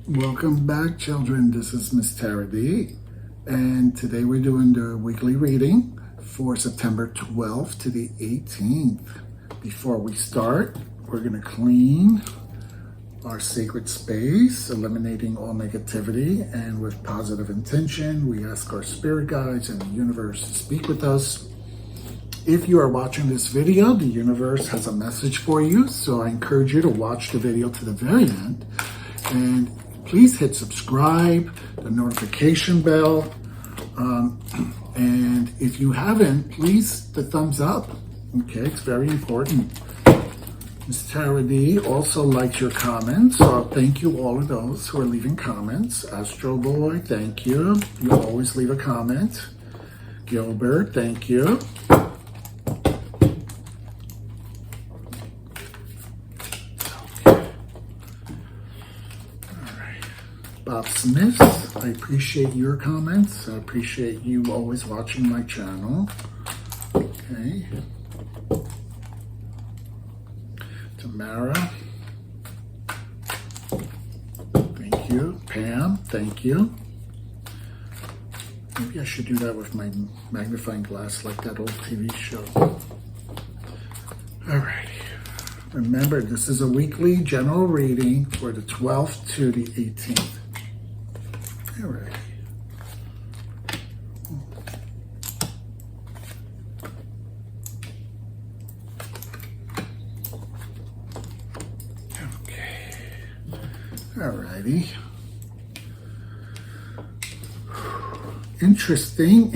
Welcome back, children. This is Miss Tara, and today we're doing the weekly reading for September 12th to the 18th. Before we start, we're going to clean our sacred space, eliminating all negativity, and with positive intention, we ask our spirit guides and the universe to speak with us. If you are watching this video, the universe has a message for you, so I encourage you to watch the video to the very end. And please hit subscribe, the notification bell, and if you haven't, please the thumbs up. Okay, it's very important. Ms. Tara D also likes your comments, so thank you all of those who are leaving comments. Astro Boy, thank you. You always leave a comment. Gilbert, thank you. Bob Smith, I appreciate your comments. I appreciate you always watching my channel. Okay. Tamara, thank you. Pam, thank you. Maybe I should do that with my magnifying glass like that old TV show. All right. Remember, this is a weekly general reading for the 12th to the 18th. All right. Okay. All righty. Interesting.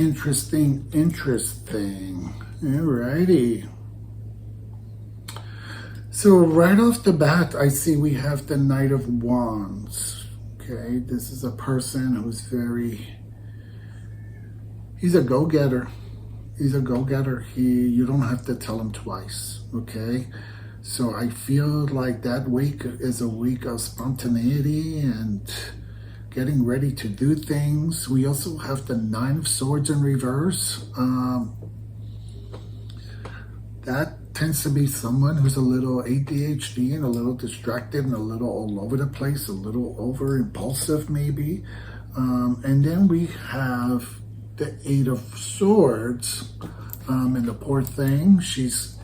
All righty. So right off the bat, I see we have the Knight of Wands. Okay, this is a person who's he's a go-getter. He's a go-getter. You don't have to tell him twice, okay? So I feel like that week is a week of spontaneity and getting ready to do things. We also have the Nine of Swords in reverse. That tends to be someone who's a little ADHD and a little distracted and a little all over the place, a little over impulsive maybe. And then we have the Eight of Swords, and the poor thing, she's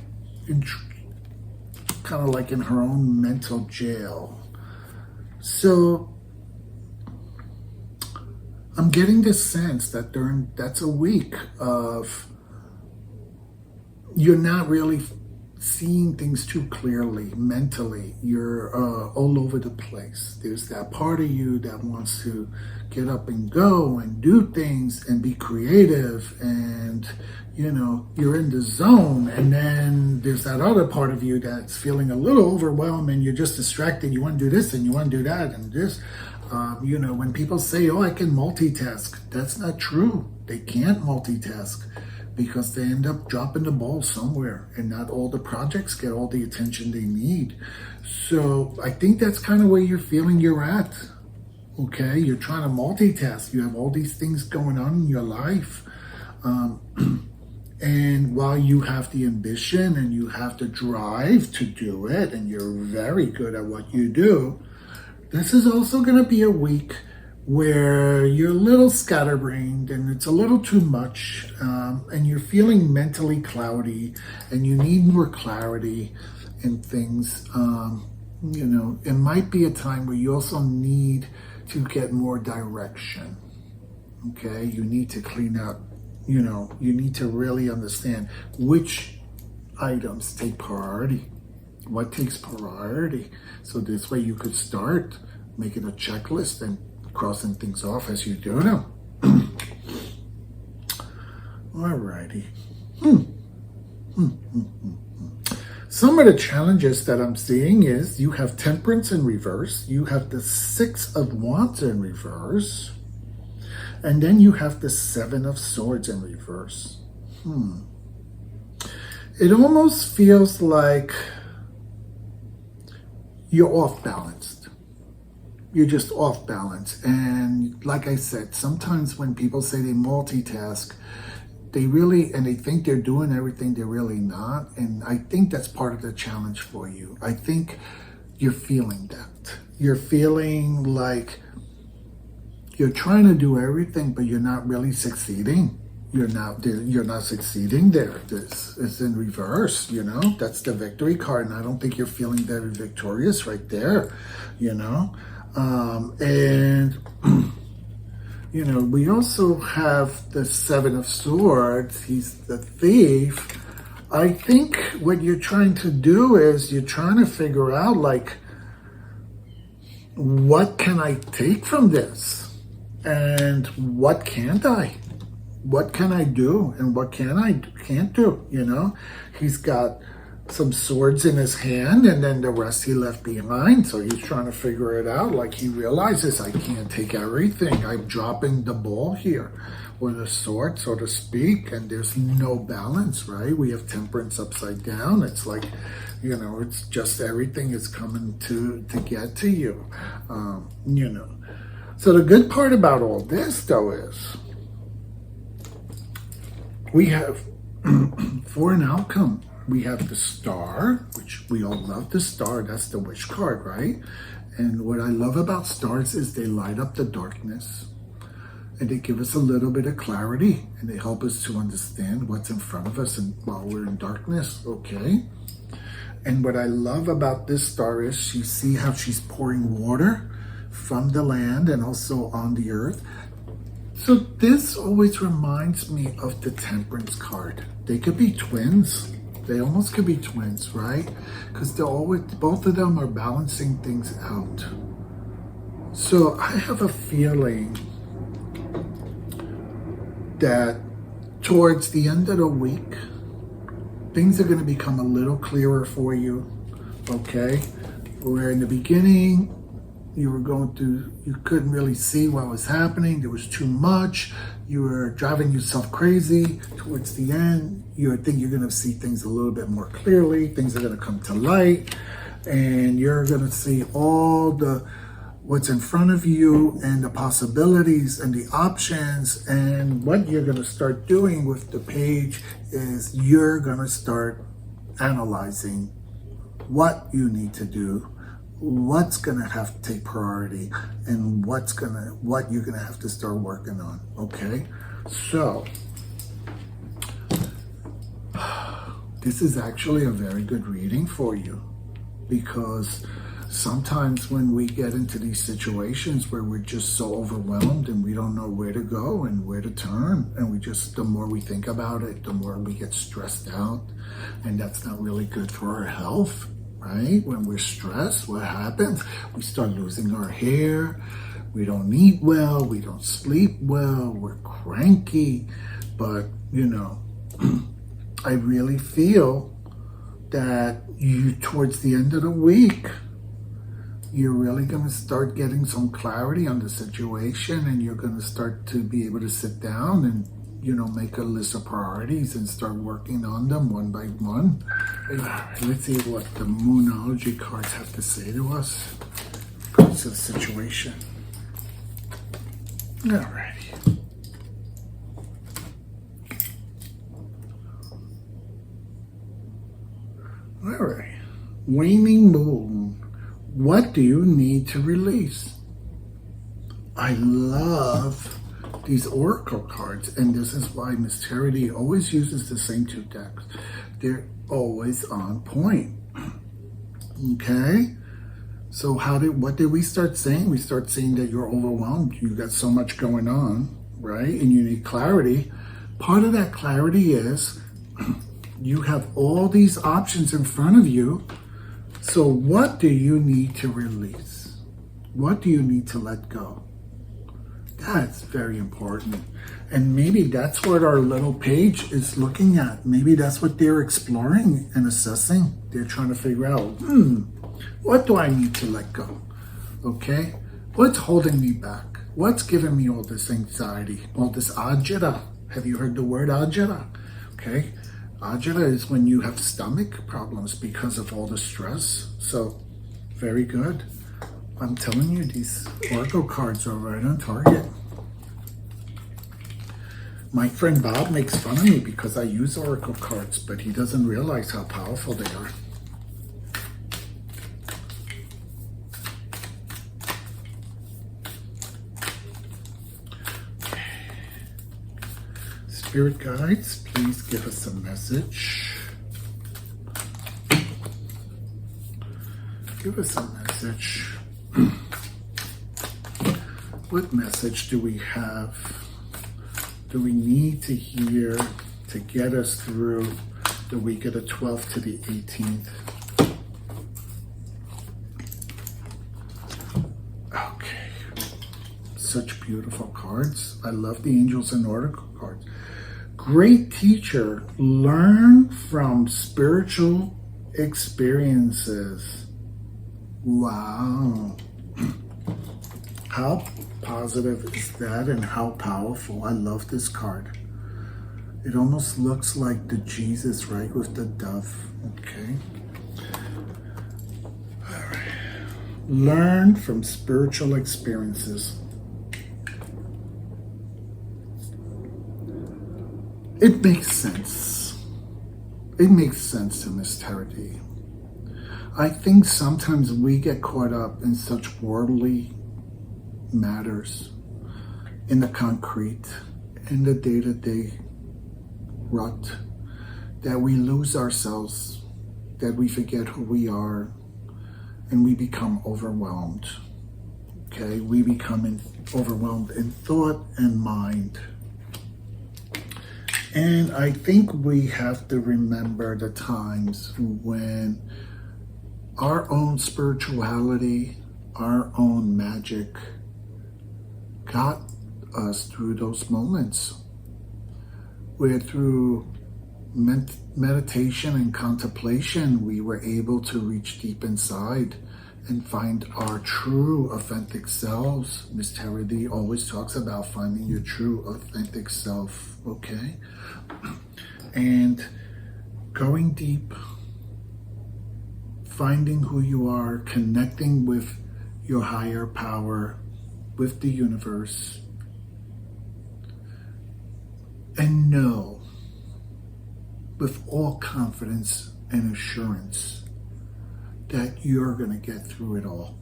kind of like in her own mental jail. So I'm getting this sense that that's a week of you're not really seeing things too clearly mentally. You're all over the place. There's that part of you that wants to get up and go and do things and be creative, and you're in the zone. And then there's that other part of you that's feeling a little overwhelmed and you're just distracted. You want to do this and you want to do that and this. When people say, oh, I can multitask, that's not true. They can't multitask, because they end up dropping the ball somewhere and not all the projects get all the attention they need. So I think that's kind of where you're feeling you're at, okay? You're trying to multitask. You have all these things going on in your life. And while you have the ambition and you have the drive to do it, and you're very good at what you do, this is also going to be a week where you're a little scatterbrained and it's a little too much, and you're feeling mentally cloudy and you need more clarity in things. It might be a time where you also need to get more direction. Okay, you need to clean up, you need to really understand which items take priority, what takes priority. So this way you could start making a checklist and crossing things off as you do them. Alrighty. Some of the challenges that I'm seeing is you have Temperance in reverse, you have the Six of Wands in reverse, and then you have the Seven of Swords in reverse. It almost feels like you're off balance. You're just off balance. And like I said, sometimes when people say they multitask, they think they're doing everything, they're really not. And I think that's part of the challenge for you. I think you're feeling that. you're feeling like you're trying to do everything, but you're not really succeeding. You're not succeeding there. This is in reverse, you know. That's the victory card, and I don't think you're feeling very victorious right there, you know. And you know, we also have the Seven of Swords. He's the thief. I think what you're trying to do is you're trying to figure out, like, what can I take from this? And what can't I? What can I do? And what can't do, you know? He's got some swords in his hand, and then the rest he left behind. So he's trying to figure it out. Like, he realizes, I can't take everything. I'm dropping the ball here with a sword, so to speak, and there's no balance, right? We have temperance upside down. It's like, you know, it's just everything is coming to get to you, you know. So the good part about all this, though, is we have, for an outcome, we have the Star, which we all love the Star. That's the wish card, right? And what I love about stars is they light up the darkness, and they give us a little bit of clarity, and they help us to understand what's in front of us and while we're in darkness, okay? And what I love about this star is you see how she's pouring water from the land and also on the earth. So this always reminds me of the Temperance card. They could be twins. They almost could be twins, right? Because they're always, both of them are balancing things out. So I have a feeling that towards the end of the week, things are going to become a little clearer for you, okay? Where in the beginning, you were going through, you couldn't really see what was happening. There was too much. You were driving yourself crazy. Towards the end, you think you're going to see things a little bit more clearly. Things are going to come to light, and you're going to see all the what's in front of you and the possibilities and the options. And what you're going to start doing with the page is you're going to start analyzing what you need to do, what's going to have to take priority, and what you're going to have to start working on, okay? So this is actually a very good reading for you, because sometimes when we get into these situations where we're just so overwhelmed and we don't know where to go and where to turn, and the more we think about it, the more we get stressed out, and that's not really good for our health. Right? When we're stressed, what happens? We start losing our hair. We don't eat well. We don't sleep well. We're cranky. But, you know, I really feel that towards the end of the week, you're really going to start getting some clarity on the situation, and you're going to start to be able to sit down and, you know, make a list of priorities and start working on them one by one. Let's see what the Moonology cards have to say to us regards to the situation. Alrighty. Alright. Waning Moon. What do you need to release? I love these oracle cards, and this is why Miss Charity always uses the same two decks. They're always on point. Okay, so what did we start saying? We start saying that you're overwhelmed. You got so much going on, right? And you need clarity. Part of that clarity is you have all these options in front of you. So what do you need to release? What do you need to let go? That's very important. And maybe that's what our little page is looking at. Maybe that's what they're exploring and assessing. They're trying to figure out, what do I need to let go? Okay? What's holding me back? What's giving me all this anxiety, all this ajita? Have you heard the word ajita? Okay? Ajita is when you have stomach problems because of all the stress. So, very good. I'm telling you, these oracle cards are right on target. My friend Bob makes fun of me because I use oracle cards, but he doesn't realize how powerful they are. Spirit guides, please give us a message. Give us a message. What message do we have? Do we need to hear to get us through the week of the 12th to the 18th? Okay. Such beautiful cards. I love the Angels and Oracle cards. Great teacher. Learn from spiritual experiences. Wow. How positive is that and how powerful? I love this card. It almost looks like the Jesus, right, with the dove. Okay. All right. Learn from spiritual experiences. It makes sense. It makes sense to Miss Tardy. I think sometimes we get caught up in such worldly matters, in the concrete, in the day-to-day rut, that we lose ourselves, that we forget who we are, and we become overwhelmed. Okay, we become overwhelmed in thought and mind. And I think we have to remember the times when our own spirituality, our own magic got us through those moments where through meditation and contemplation we were able to reach deep inside and find our true authentic selves. Miss Tardy always talks about finding your true authentic self, okay? And going deep, finding who you are, connecting with your higher power, with the universe, and know with all confidence and assurance that you're going to get through it all,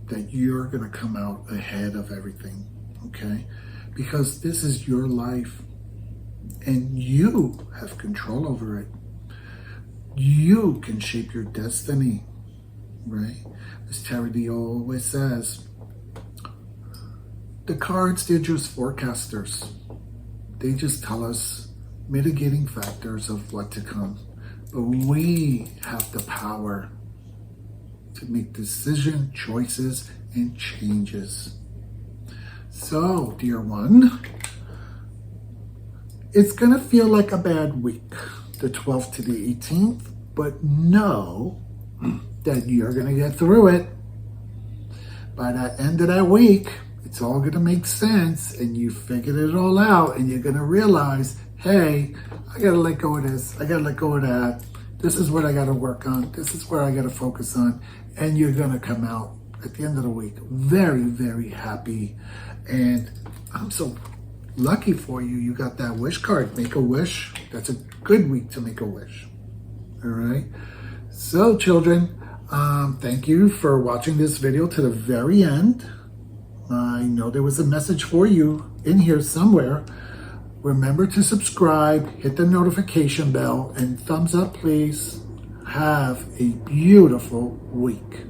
that you're going to come out ahead of everything, okay? Because this is your life and you have control over it. You can shape your destiny, right? As Tardy always says, the cards, they're just forecasters. They just tell us mitigating factors of what to come. But we have the power to make decision, choices, and changes. So, dear one, it's going to feel like a bad week, the 12th to the 18th, but know that you're going to get through it. By the end of that week, it's all going to make sense, and you figured it all out, and you're going to realize, hey, I got to let go of this. I got to let go of that. This is what I got to work on. This is where I got to focus on. And you're going to come out at the end of the week very, very happy. And I'm so lucky for you. You got that wish card. Make a wish. That's a good week to make a wish. All right. So, children, thank you for watching this video to the very end. I know there was a message for you in here somewhere. Remember to subscribe, hit the notification bell, and thumbs up, please. Have a beautiful week.